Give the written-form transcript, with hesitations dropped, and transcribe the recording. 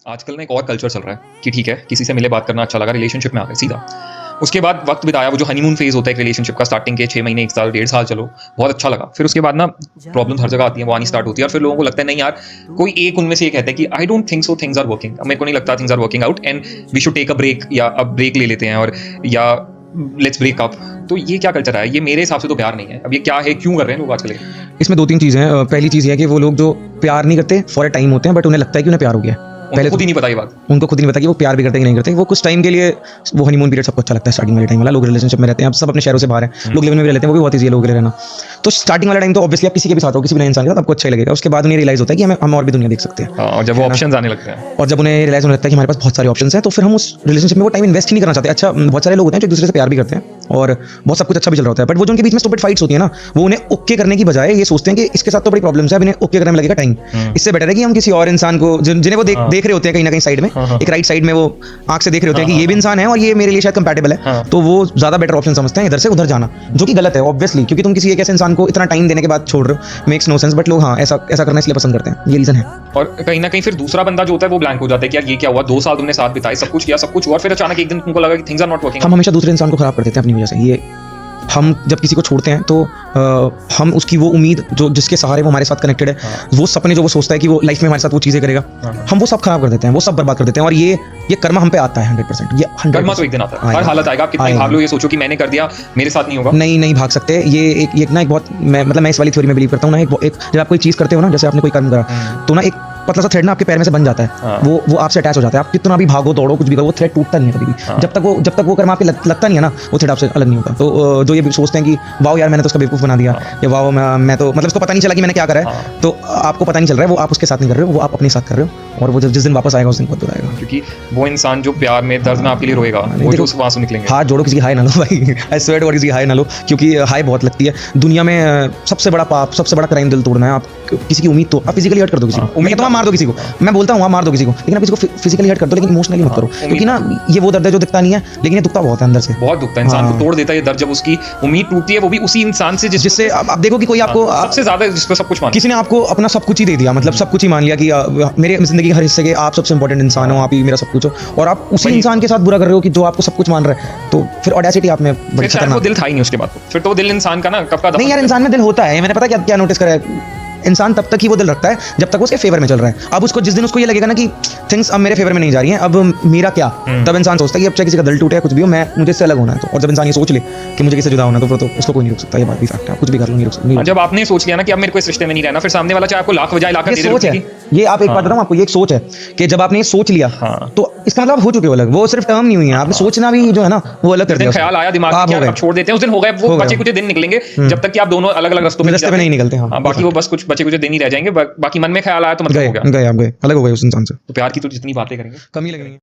आजकल ना एक और कल्चर चल रहा है कि ठीक है, किसी से मिले, बात करना अच्छा लगा, रिलेशनशिप में आ गए सीधा। उसके बाद वक्त बिताया, वो जो हनीमून फेज होता है एक रिलेशनशिप का, स्टार्टिंग के 6 महीने, 1 साल, 1.5 साल, चलो बहुत अच्छा लगा। फिर उसके बाद ना प्रॉब्लम हर जगह आती है, वो आनी स्टार्ट होती है और फिर लोगों को लगता है नहीं यार, कोई एक उनमें से ये कहता है कि I don't think so things are working, मेरे को नहीं लगता things are working out and we should take a break, या अब ब्रेक ले लेते हैं, और या लेट्स ब्रेक अप। तो ये क्या कल्चर है? ये मेरे हिसाब से तो प्यार नहीं है। अब ये क्या है, क्यों कर रहे हैं लोग आजकल? इसमें 2-3 चीज़ें हैं। पहली चीज़ ये है कि वो लोग जो प्यार नहीं करते, फॉर अ टाइम होते हैं, बट उन्हें लगता है कि उन्हें प्यार हो गया है। पहले खुद ही नहीं पता ये बात। उनको खुद ही नहीं पता कि वो प्यार भी करते हैं कि नहीं करते। वो कुछ टाइम के लिए, वो हनीमून पीरियड सबको अच्छा लगता है, स्टार्टिंग वाले टाइम वाला। लोग रिलेशनशिप में रहते हैं, अब सब अपने शहरों से बाहर हैं, लोग लिव में भी रहते हैं, वो भी बहुत ईजी है लोगों के लिए रहना। तो स्टार्टिंग वाला टाइम तो ऑब्वियसली आप किसी के भी साथ हो, किसी भी नए इंसान के साथ, आपको अच्छा ही लगेगा। उसके बाद उन्हें रियलाइज होता है कि हम और भी दुनिया देख सकते हैं। और जब वो ऑप्शंस आने लगते हैं, और जब उन्हें रियलाइज होने लगता है कि हमारे पास बहुत सारे ऑप्शंस हैं, तो फिर हम उस रिलेशनशिप में वो टाइम इन्वेस्ट ही नहीं करना चाहते। अच्छा, बहुत सारे लोग होते हैं जो एक दूसरे से प्यार भी करते हैं और बहुत सब कुछ अच्छा भी चल रहा होता है, बट वो जो उनके बीच में स्टूपिड फाइट्स होती है ना, वो उन्हें ओके करने की बजाय ये सोचते हैं कि इसके साथ तो बड़ी प्रॉब्लम्स है, अब इन्हें ओके करने में लगेगा टाइम। इससे बेटर है कि हम किसी और इंसान को, जिन्हें वो देख रहे होते हैं कहीं ना कहीं साइड में, एक राइट साइड में वो आंख से देख रहे होते हैं कि ये भी इंसान है और ये मेरे लिए शायद कंपैटिबल है, तो वो ज्यादा बेटर ऑप्शन समझते हैं इधर से उधर जाना, जो कि गलत है ऑब्वियसली, क्योंकि तुम किसी एक ऐसे इंसान को इतना टाइम देने के बाद छोड़ रहे हो, मेक्स नो सेंस। बट लोग हाँ ऐसा करना इसलिए पसंद करते हैं, ये रीजन है। और कहीं ना कहीं फिर दूसरा बंदा जो होता है वो ब्लैंक हो जाता है कि यार ये क्या हुआ, 2 साल तुमने साथ बिताए, सब कुछ किया, सब कुछ हुआ, और फिर अचानक एक दिन तुमको लगा कि थिंग्स आर नॉट वर्किंग। हम हमेशा दूसरे इंसान को खराब कर देते हैं अपनी वजह से। ये हम जब किसी को छोड़ते हैं तो हम उसकी वो उम्मीद जो जिसके सहारे वो हमारे साथ कनेक्टेड है, वो सपने जो वो सोचता है कि वो लाइफ में हमारे साथ वो चीज़ें करेगा, हम वो सब खराब कर देते हैं, वो सब बर्बाद कर देते हैं। और ये कर्मा हम पे आता है 100%। ये 100% कर्मा तो एक दिन आता है, हर हालत आएगा। आप कितना भाग लो, ये सोचो कि मैंने कर दिया, मेरे साथ नहीं होगा, नहीं भाग सकते। ये एक ना एक बहुत, मैं इस वाली थ्योरी में बिलीव करता हूँ ना। एक जब आप कोई चीज़ करते हो ना, जैसे आपने कोई कर्म करा, तो ना एक पतला सा थ्रेड ना आपके पैर में से बन जाता है, वो आपसे अटैच हो जाता है। आप कितना भी भागो दौड़ो कुछ भी करो, वो थ्रेड टूटता नहीं है कभी भी। जब तक वो कर्म आपके लगता नहीं है ना, वो थ्रेड आपसे अलग नहीं होता। तो जो ये सोचते हैं कि वाओ यार मैंने तो उसका बेवकूफ़ बना दिया, या वाओ मैं तो मतलब उसको पता नहीं चला कि मैंने क्या करा है, तो आपको पता नहीं चल रहा है, वो आप उसके साथ नहीं कर रहे हो, वो आप अपने साथ कर रहे हो। और वो जिस दिन वापस आएगा उस दिन बहुत बुरा आएगा, क्योंकि वो इंसान जो प्यार में, दर्द में आपके लिए रोएगा, वो जो उस आंसू निकलेंगे। हाथ जोड़ो, किसी की हाय ना लो भाई, आई स्वेयर टू गॉड, किसी की हाय ना लो, क्योंकि हाय बहुत लगती है। दुनिया में सबसे बड़ा पाप, सबसे बड़ा क्राइम दिल तोड़ना है। आप किसी की उम्मीद, तो आप फिजिकली हर्ट कर दो किसी को, उम्मीद तो आप मार दो किसी को, मैं बोलता हूँ आप मार दो किसी को, लेकिन आप किसी को फिजिकली हर्ट कर दो, लेकिन इमोशनली मत करो, क्योंकि ना ये वो दर्द है जो दिखता नहीं है, लेकिन ये दुखता बहुत है अंदर से, बहुत दुखता है। इंसान को तोड़ देता है ये दर्द, जब उसकी उम्मीद टूटती है, वो भी उसी इंसान से जिससे आप देखो कि कोई आपको सबसे ज्यादा, जिसको सब कुछ मान, किसी ने आपको अपना सब कुछ ही दे दिया, मतलब सब कुछ ही मान लिया कि मेरे जिंदगी के हर हिस्से के आप सबसे इंपॉर्टेंट इंसान हो, आप ही मेरा सब कुछ हो, और आप उसी इंसान के साथ बुरा कर रहे हो कि जो आपको सब कुछ मान रहा है, तो फिर ऑडेसिटी आप में बड़ी खतरनाक। वो दिल था ही नहीं उसके बाद, फिर तो वो दिल इंसान का ना कब का नहीं यार, इंसान में दिल होता है। मैंने पता क्या नोटिस करा है, इंसान तब तक ही वो दिल रखता है जब तक वो उसके फेवर में चल रहा है। अब उसको जिस दिन उसको ये लगेगा ना कि थिंग्स अब मेरे फेवर में नहीं जा रही हैं, अब मेरा क्या, तब इंसान सोचता है कि अब चाहे किसी का दिल टूटे, कुछ भी हो, मुझे इससे अलग होना है। तो और जब इंसान ये सोच ले कि मुझे किसी जुदा होना है, तो उसको कोई नहीं रोक सकता। ये बात भी फैक्ट है, कुछ भी कर लो नहीं रोक सकता। जब आपने सोच लिया ना कि अब मेरे को इस रिश्ते में नहीं रहना, फिर सामने वाला चाहे आपको लाख बजाय लाख दे दे, सोच है ये। आप एक बात बताऊं आपको, ये एक सोच है कि जब आपने ये सोच लिया, तो इसका मतलब हो चुके हो अलग, वो सिर्फ टर्म नहीं हुई है, आपने सोचना भी जो है ना वो अलग कर दिया। ख्याल आया दिमाग में, अब छोड़ देते हैं, उस दिन हो गए, वो बचे कुछ दिन निकलेंगे, जब तक कि आप दोनों अलग अलग रास्तों में नहीं निकलते। बाकी वो बस कुछ बचे कुछ दिन ही रह जाएंगे, बाकी मन में ख्याल आया तो मतलब हो गया, गए आप गए, अलग हो गए उस इंसान से। तो प्यार की तो जितनी बातें करेंगे कम ही लगेंगे।